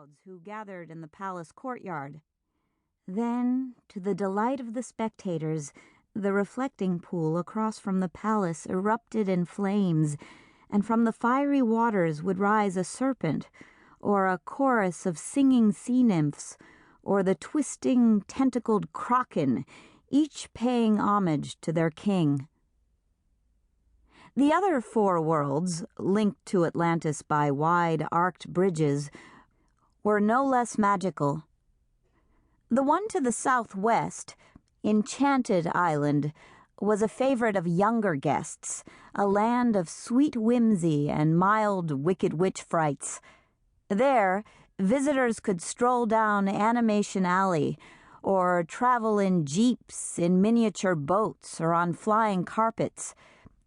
crowds who gathered in the palace courtyard. Then, to the delight of the spectators, the reflecting pool across from the palace erupted in flames, and from the fiery waters would rise a serpent, or a chorus of singing sea nymphs, or the twisting, tentacled kraken, each paying homage to their king. The other four worlds, linked to Atlantis by wide, arced bridges, were no less magical. The one to the southwest, Enchanted Island, was a favorite of younger guests, a land of sweet whimsy and mild wicked witch frights. There, visitors could stroll down Animation Alley, or travel in jeeps, in miniature boats, or on flying carpets,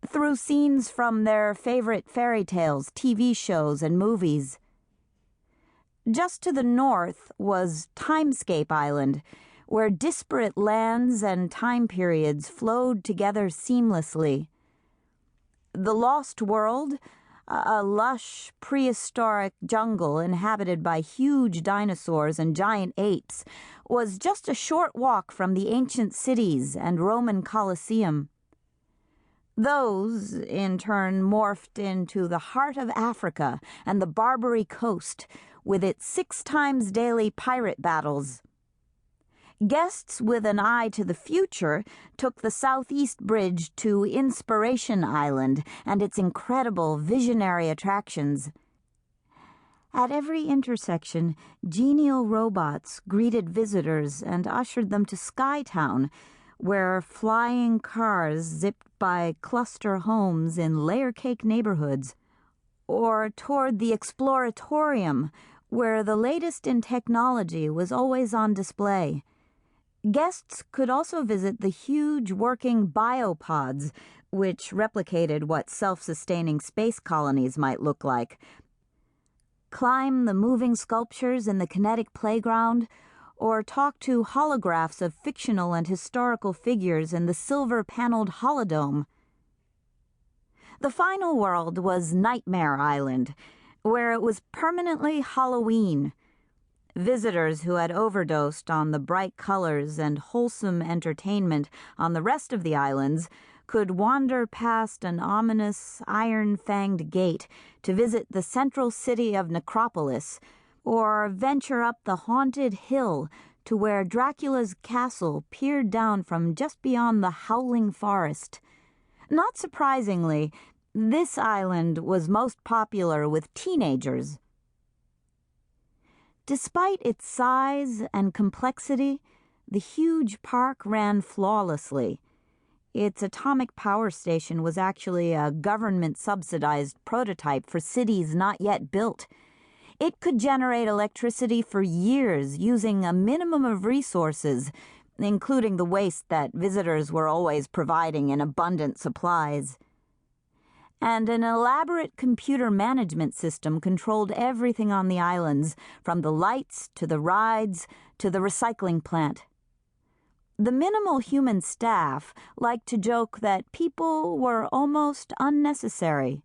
through scenes from their favorite fairy tales, TV shows, and movies. Just to the north was Timescape Island, where disparate lands and time periods flowed together seamlessly. The Lost World, a lush, prehistoric jungle inhabited by huge dinosaurs and giant apes, was just a short walk from the ancient cities and Roman Colosseum. Those, in turn, morphed into the heart of Africa and the Barbary coast, with its 6 times daily pirate battles. Guests with an eye to the future took the Southeast Bridge to Inspiration Island and its incredible visionary attractions. At every intersection, genial robots greeted visitors and ushered them to Skytown, where flying cars zipped by cluster homes in layer-cake neighborhoods, or toward the Exploratorium, where the latest in technology was always on display. Guests could also visit the huge working biopods, which replicated what self-sustaining space colonies might look like, climb the moving sculptures in the kinetic playground, or talk to holographs of fictional and historical figures in the silver-paneled holodome. The final world was Nightmare Island, where it was permanently Halloween. Visitors who had overdosed on the bright colors and wholesome entertainment on the rest of the islands could wander past an ominous, iron-fanged gate to visit the central city of Necropolis, or venture up the haunted hill to where Dracula's castle peered down from just beyond the howling forest. Not surprisingly, this island was most popular with teenagers. Despite its size and complexity, the huge park ran flawlessly. Its atomic power station was actually a government-subsidized prototype for cities not yet built. It could generate electricity for years using a minimum of resources, including the waste that visitors were always providing in abundant supplies. And an elaborate computer management system controlled everything on the islands, from the lights to the rides to the recycling plant. The minimal human staff liked to joke that people were almost unnecessary.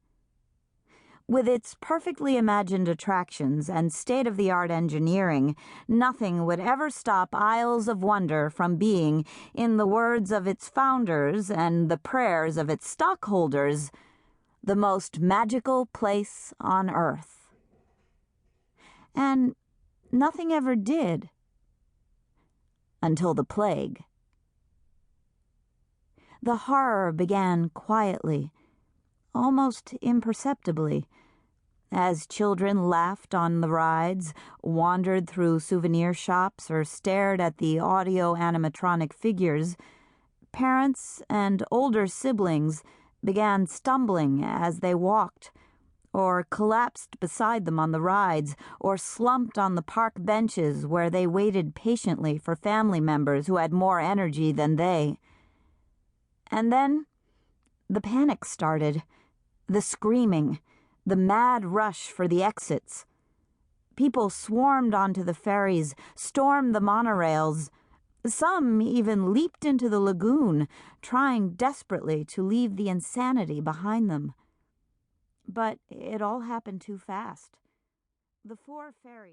With its perfectly imagined attractions and state-of-the-art engineering, nothing would ever stop Isles of Wonder from being, in the words of its founders and the prayers of its stockholders, the most magical place on Earth. And nothing ever did. Until the plague. The horror began quietly, almost imperceptibly, as children laughed on the rides, wandered through souvenir shops, or stared at the audio-animatronic figures. Parents and older siblings began stumbling as they walked, or collapsed beside them on the rides, or slumped on the park benches where they waited patiently for family members who had more energy than they. And then the panic started, the screaming, the mad rush for the exits. People swarmed onto the ferries, stormed the monorails. Some even leaped into the lagoon, trying desperately to leave the insanity behind them. But it all happened too fast. The 4 ferries